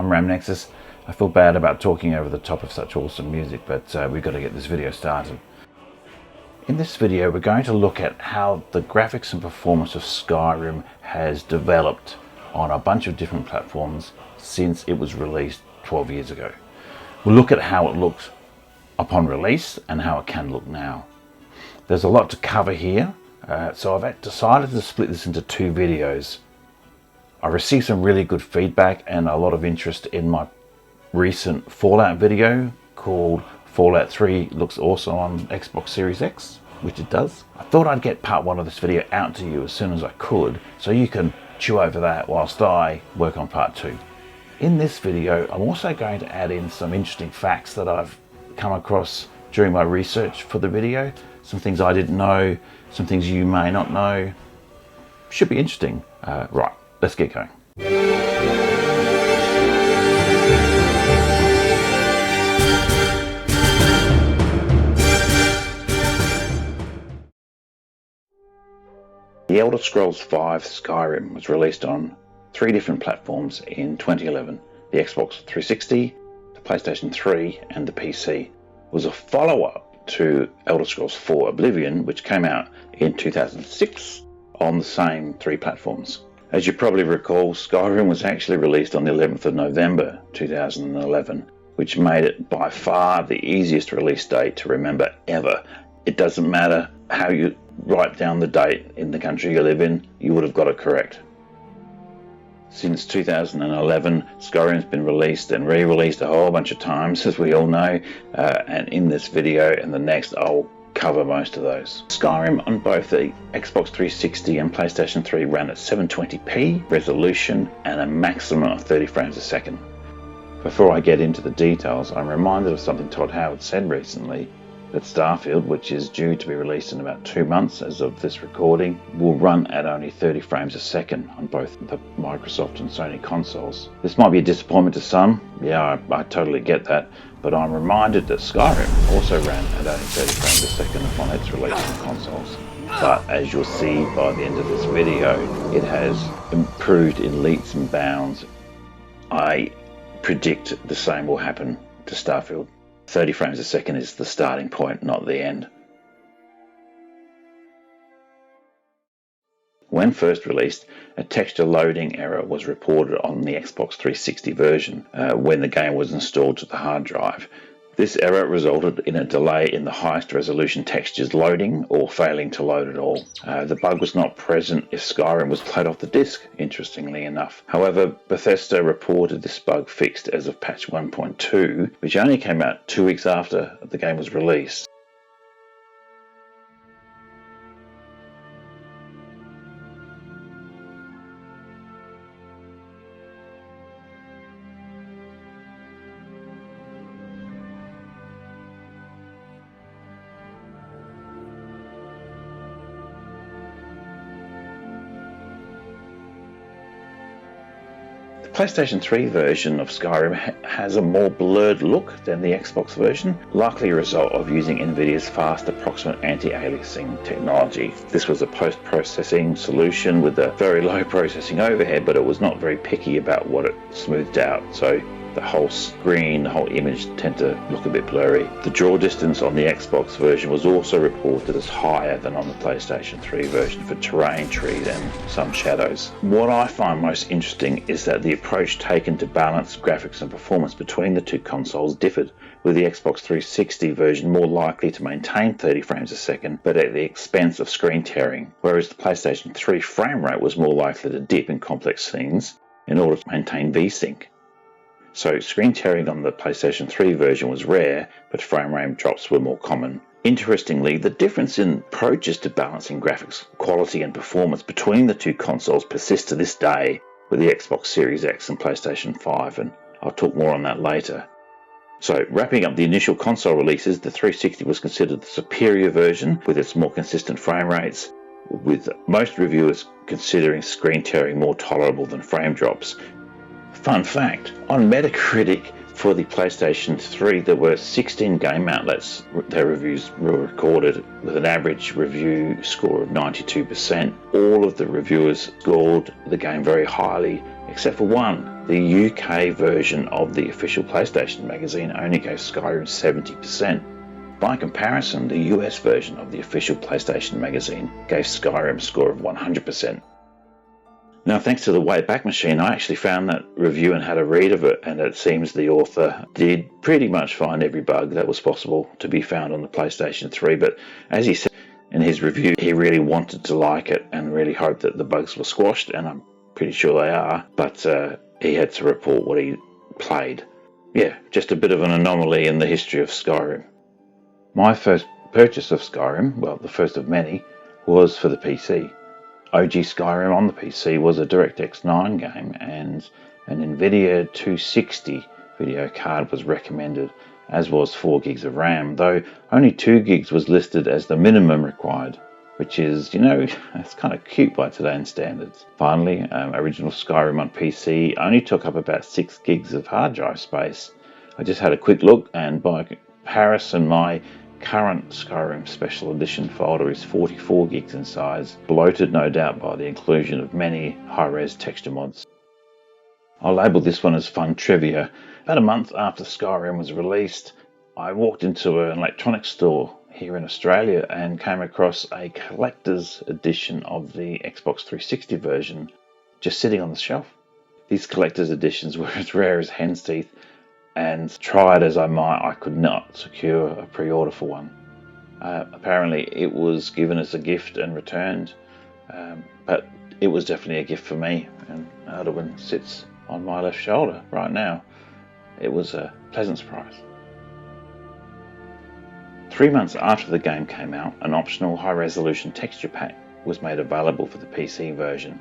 I'm Ramnexus. I feel bad about talking over the top of such awesome music, but we've got to get this video started. In this video, we're going to look at how the graphics and performance of Skyrim has developed on a bunch of different platforms since it was released 12 years ago. We'll look at how it looked upon release and how it can look now. There's a lot to cover here, so I've decided to split this into two videos. I received some really good feedback and a lot of interest in my recent Fallout video called Fallout 3 Looks Awesome on Xbox Series X, which it does. I thought I'd get part one of this video out to you as soon as I could, so you can chew over that whilst I work on part two. In this video, I'm also going to add in some interesting facts that I've come across during my research for the video. Some things I didn't know, some things you may not know. Should be interesting. Right, let's get going. The Elder Scrolls V Skyrim was released on 3 different platforms in 2011. The Xbox 360, the PlayStation 3 and the PC. It was a follow-up to Elder Scrolls 4 Oblivion, which came out in 2006 on the same 3 platforms. As you probably recall, Skyrim was actually released on the 11th of November 2011, which made it by far the easiest release date to remember ever. It doesn't matter how you write down the date in the country you live in, you would have got it correct. Since 2011, Skyrim's been released and re-released a whole bunch of times, as we all know, and in this video and the next I'll cover most of those. Skyrim on both the Xbox 360 and PlayStation 3 ran at 720p resolution and a maximum of 30 frames a second. Before I get into the details, I'm reminded of something Todd Howard said recently, that Starfield, which is due to be released in about 2 months as of this recording, will run at only 30 frames a second on both the Microsoft and Sony consoles. This might be a disappointment to some, yeah, I totally get that, but I'm reminded that Skyrim also ran at only 30 frames a second upon its release on consoles. But as you'll see by the end of this video, it has improved in leaps and bounds. I predict the same will happen to Starfield. 30 frames a second is the starting point, not the end. When first released, a texture loading error was reported on the Xbox 360 version when the game was installed to the hard drive. This error resulted in a delay in the highest resolution textures loading or failing to load at all. The bug was not present if Skyrim was played off the disc, interestingly enough. However, Bethesda reported this bug fixed as of patch 1.2, which only came out 2 weeks after the game was released. The PlayStation 3 version of Skyrim has a more blurred look than the Xbox version, likely a result of using Nvidia's fast approximate anti-aliasing technology. This was a post-processing solution with a very low processing overhead, but it was not very picky about what it smoothed out, so the whole screen, the whole image tend to look a bit blurry. The draw distance on the Xbox version was also reported as higher than on the PlayStation 3 version for terrain, trees and some shadows. What I find most interesting is that the approach taken to balance graphics and performance between the two consoles differed, with the Xbox 360 version more likely to maintain 30 frames a second but at the expense of screen tearing, whereas the PlayStation 3 frame rate was more likely to dip in complex scenes in order to maintain VSync. So screen tearing on the PlayStation 3 version was rare, but frame rate drops were more common. Interestingly, the difference in approaches to balancing graphics quality and performance between the two consoles persists to this day with the Xbox Series X and PlayStation 5, and I'll talk more on that later. So wrapping up the initial console releases, the 360 was considered the superior version with its more consistent frame rates, with most reviewers considering screen tearing more tolerable than frame drops. Fun fact, on Metacritic for the PlayStation 3 there were 16 game outlets, their reviews were recorded with an average review score of 92%. All of the reviewers scored the game very highly except for one. The UK version of the official PlayStation magazine only gave Skyrim 70%. By comparison, the US version of the official PlayStation magazine gave Skyrim a score of 100%. Now, thanks to the Wayback Machine, I actually found that review and had a read of it, and it seems the author did pretty much find every bug that was possible to be found on the PlayStation 3, but as he said in his review, he really wanted to like it and really hoped that the bugs were squashed, and I'm pretty sure they are, but he had to report what he played. Yeah, just a bit of an anomaly in the history of Skyrim. My first purchase of Skyrim, well, the first of many, was for the PC. OG Skyrim on the PC was a DirectX 9 game, and an NVIDIA 260 video card was recommended, as was 4 gigs of RAM, though only 2 gigs was listed as the minimum required, which is, it's kind of cute by today's standards. Finally, original Skyrim on PC only took up about 6 gigs of hard drive space. I just had a quick look, and by comparison, my current Skyrim Special Edition folder is 44 gigs in size, bloated no doubt by the inclusion of many high-res texture mods. I'll label this one as fun trivia. About a month after Skyrim was released, I walked into an electronics store here in Australia and came across a collector's edition of the Xbox 360 version just sitting on the shelf. These collector's editions were as rare as hen's teeth, and tried as I might, I could not secure a pre-order for one. Apparently it was given as a gift and returned, but it was definitely a gift for me, and the other one sits on my left shoulder right now. It was a pleasant surprise. 3 months after the game came out, an optional high-resolution texture pack was made available for the PC version.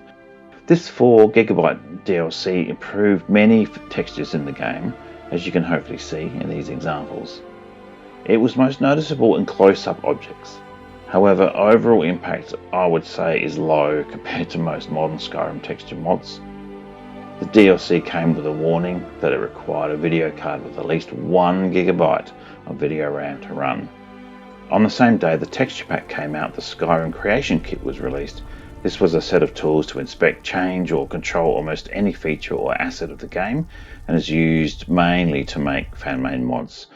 This 4GB DLC improved many textures in the game, as you can hopefully see in these examples. It was most noticeable in close-up objects. However, overall impact I would say is low compared to most modern Skyrim texture mods. The DLC came with a warning that it required a video card with at least 1GB of video RAM to run. On the same day the texture pack came out, the Skyrim Creation Kit was released. This was a set of tools to inspect, change or control almost any feature or asset of the game, and is used mainly to make fan-made mods.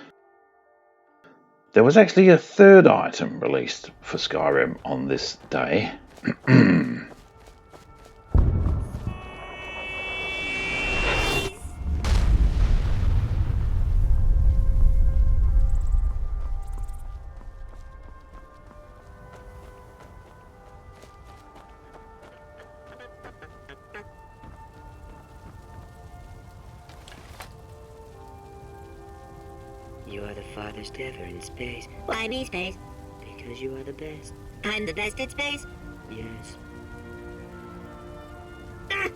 There was actually a third item released for Skyrim on this day. You are the farthest ever in space. Why me space? Because you are the best. I'm the best at space. Yes. Ah!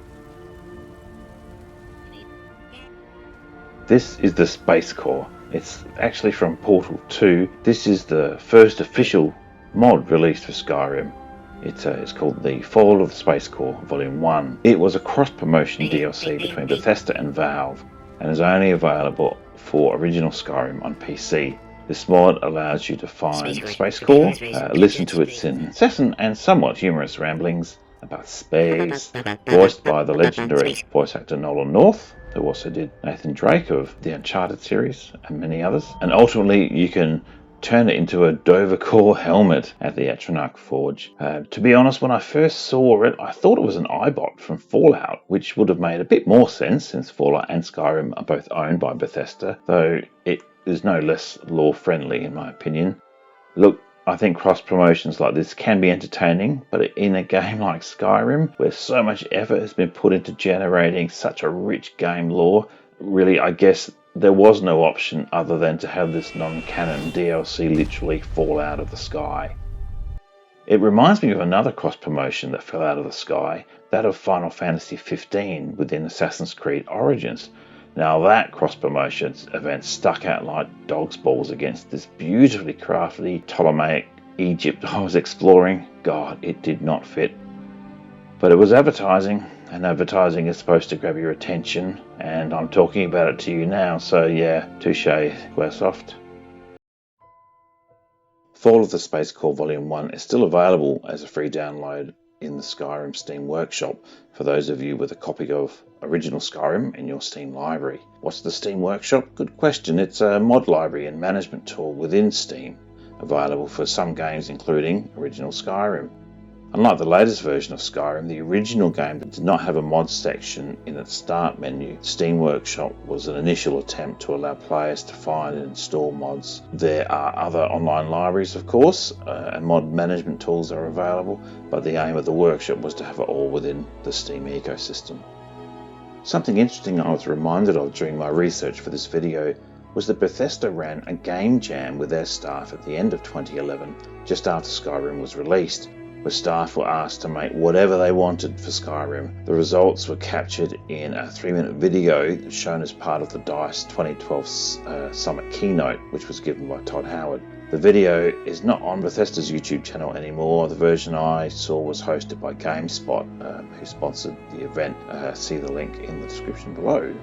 This is the Space Core. It's actually from Portal 2. This is the first official mod released for Skyrim. It's called the Fall of the Space Core Volume 1. It was a cross-promotion DLC between Bethesda and Valve, and is only available for original Skyrim on PC. This mod allows you to find the Space Core, listen to its incessant and somewhat humorous ramblings about space, voiced by the legendary voice actor Nolan North, who also did Nathan Drake of the Uncharted series and many others. And ultimately you can turn it into a Dover Core helmet at the Atronach Forge. To be honest, when I first saw it, I thought it was an iBot from Fallout, which would have made a bit more sense since Fallout and Skyrim are both owned by Bethesda, though it is no less lore-friendly in my opinion. Look, I think cross-promotions like this can be entertaining, but in a game like Skyrim, where so much effort has been put into generating such a rich game lore, really, I guess there was no option other than to have this non-canon DLC literally fall out of the sky. It reminds me of another cross-promotion that fell out of the sky, that of Final Fantasy XV within Assassin's Creed Origins. Now that cross-promotion event stuck out like dog's balls against this beautifully crafty Ptolemaic Egypt I was exploring. God, it did not fit. But it was advertising, and advertising is supposed to grab your attention, and I'm talking about it to you now, so yeah, touche, Squaresoft. Fall of the Space Core Volume 1 is still available as a free download in the Skyrim Steam Workshop for those of you with a copy of original Skyrim in your Steam library. What's the Steam Workshop? Good question. It's a mod library and management tool within Steam, available for some games including original Skyrim. Unlike the latest version of Skyrim, the original game did not have a mod section in its start menu. Steam Workshop was an initial attempt to allow players to find and install mods. There are other online libraries, of course, and mod management tools are available, but the aim of the workshop was to have it all within the Steam ecosystem. Something interesting I was reminded of during my research for this video was that Bethesda ran a game jam with their staff at the end of 2011, just after Skyrim was released, where staff were asked to make whatever they wanted for Skyrim. The results were captured in a 3-minute video shown as part of the DICE 2012 Summit keynote, which was given by Todd Howard. The video is not on Bethesda's YouTube channel anymore. The version I saw was hosted by GameSpot, who sponsored the event. See the link in the description below.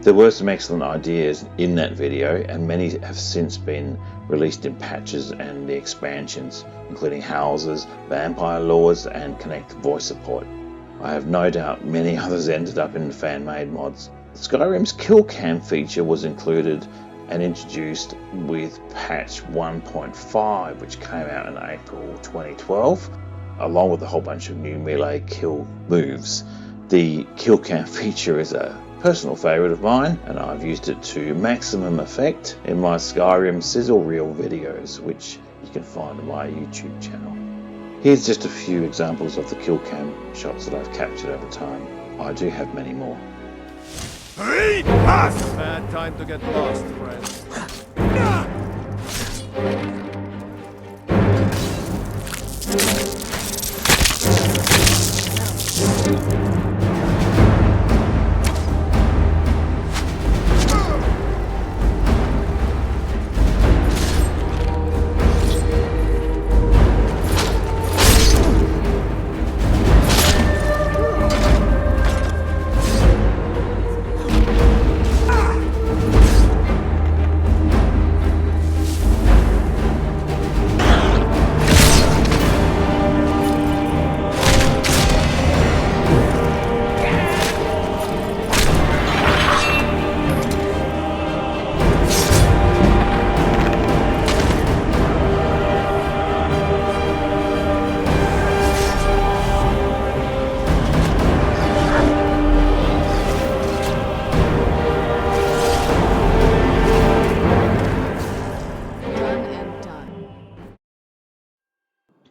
There were some excellent ideas in that video, and many have since been released in patches and the expansions, including houses, vampire lords, and connected voice support. I have no doubt many others ended up in fan-made mods. Skyrim's Killcam feature was included and introduced with patch 1.5, which came out in April 2012, along with a whole bunch of new melee kill moves. The Killcam feature is a personal favourite of mine, and I've used it to maximum effect in my Skyrim sizzle reel videos, which you can find on my YouTube channel. Here's just a few examples of the Killcam shots that I've captured over time. I do have many more. Bad time to get lost, friends. Done.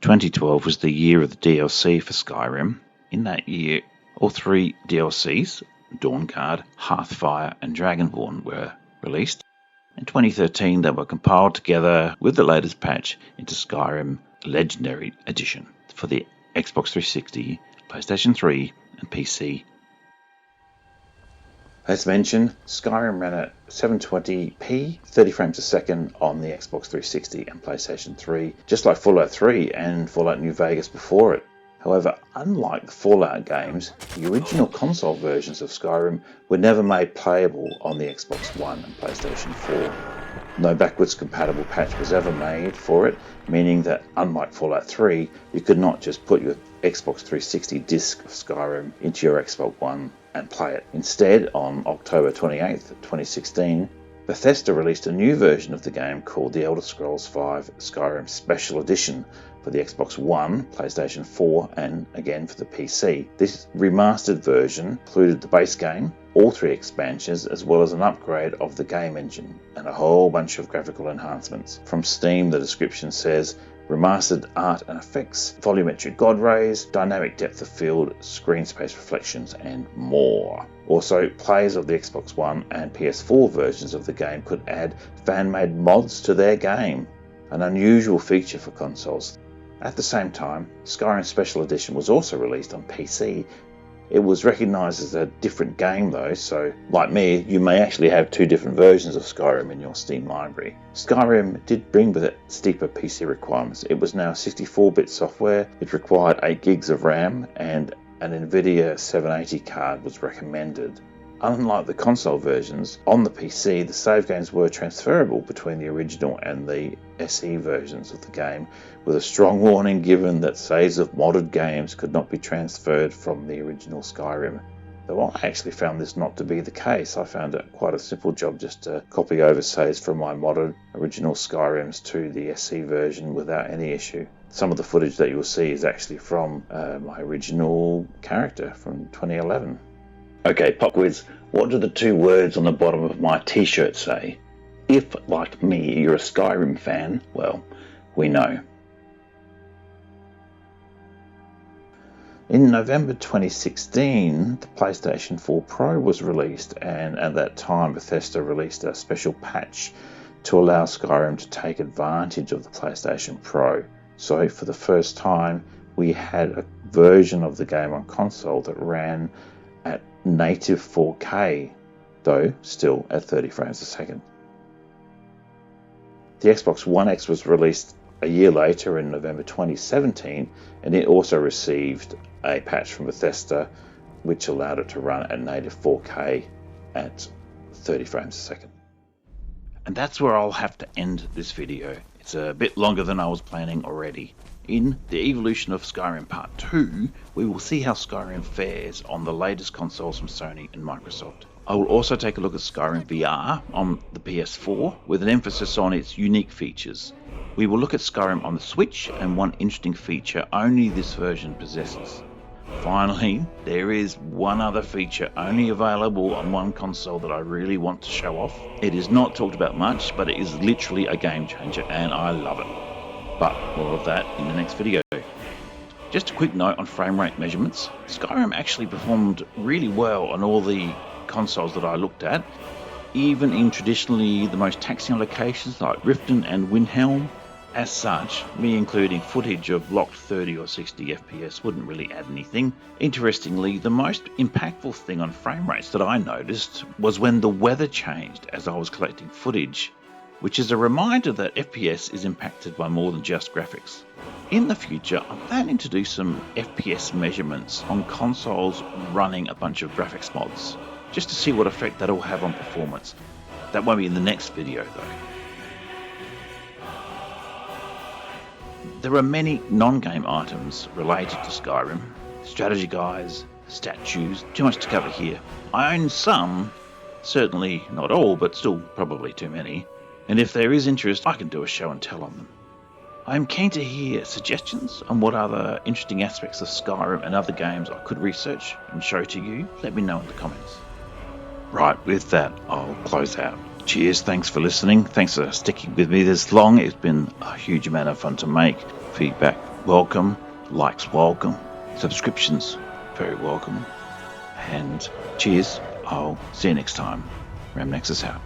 2012 was the year of the DLC for Skyrim. In that year, all 3 DLCs, Dawnguard, Hearthfire and Dragonborn, were released. In 2013, they were compiled together with the latest patch into Skyrim Legendary Edition for the Xbox 360, PlayStation 3 and PC. As mentioned, Skyrim ran at 720p, 30 frames a second on the Xbox 360 and PlayStation 3, just like Fallout 3 and Fallout New Vegas before it. However, unlike the Fallout games, the original console versions of Skyrim were never made playable on the Xbox One and PlayStation 4. No backwards compatible patch was ever made for it, meaning that unlike Fallout 3, you could not just put your Xbox 360 disc of Skyrim into your Xbox One and play it. Instead, on October 28th, 2016, Bethesda released a new version of the game called The Elder Scrolls V Skyrim Special Edition for the Xbox One, PlayStation 4 and again for the PC. This remastered version included the base game, all 3 expansions, as well as an upgrade of the game engine and a whole bunch of graphical enhancements. From Steam, the description says, remastered art and effects, volumetric god rays, dynamic depth of field, screen space reflections, and more. Also, players of the Xbox One and PS4 versions of the game could add fan-made mods to their game, an unusual feature for consoles. At the same time, Skyrim Special Edition was also released on PC. It was recognised as a different game though, so like me, you may actually have 2 different versions of Skyrim in your Steam library. Skyrim did bring with it steeper PC requirements. It was now 64-bit software, it required 8 gigs of RAM, and an Nvidia 780 card was recommended. unlike the console versions, on the PC the save games were transferable between the original and the SE versions of the game, with a strong warning given that saves of modded games could not be transferred from the original Skyrim. Though I actually found this not to be the case. I found it quite a simple job just to copy over saves from my modded original Skyrims to the SE version without any issue. Some of the footage that you'll see is actually from my original character from 2011. Okay, pop quiz. What do the two words on the bottom of my t-shirt say? If, like me, you're a Skyrim fan, well, we know. In November 2016, the PlayStation 4 Pro was released, and at that time Bethesda released a special patch to allow Skyrim to take advantage of the PlayStation Pro. So for the first time we had a version of the game on console that ran at native 4K, though still at 30 frames a second. The Xbox One X was released a year later in November 2017, and it also received a patch from Bethesda which allowed it to run at native 4K at 30 frames a second. And that's where I'll have to end this video. It's a bit longer than I was planning already. In the evolution of Skyrim Part 2, we will see how Skyrim fares on the latest consoles from Sony and Microsoft. I will also take a look at Skyrim VR on the PS4 with an emphasis on its unique features. We will look at Skyrim on the Switch and one interesting feature only this version possesses. Finally, there is one other feature only available on one console that I really want to show off. It is not talked about much, but it is literally a game changer and I love it. But more of that in the next video. Just a quick note on frame rate measurements. Skyrim actually performed really well on all the consoles that I looked at, even in traditionally the most taxing locations like Riften and Windhelm. As such, me including footage of locked 30 or 60 FPS wouldn't really add anything. Interestingly, the most impactful thing on frame rates that I noticed was when the weather changed as I was collecting footage, which is a reminder that FPS is impacted by more than just graphics. In the future, I'm planning to do some FPS measurements on consoles running a bunch of graphics mods, just to see what effect that'll have on performance. That won't be in the next video though. There are many non-game items related to Skyrim, strategy guides, statues, too much to cover here. I own some, certainly not all, but still probably too many, and if there is interest I can do a show and tell on them. I am keen to hear suggestions on what other interesting aspects of Skyrim and other games I could research and show to you. Let me know in the comments. Right, with that I'll close out. Cheers, thanks for listening, thanks for sticking with me this long. It's been a huge amount of fun to make. Feedback welcome, likes welcome, subscriptions very welcome, and cheers. I'll see you next time. Ramnexus out.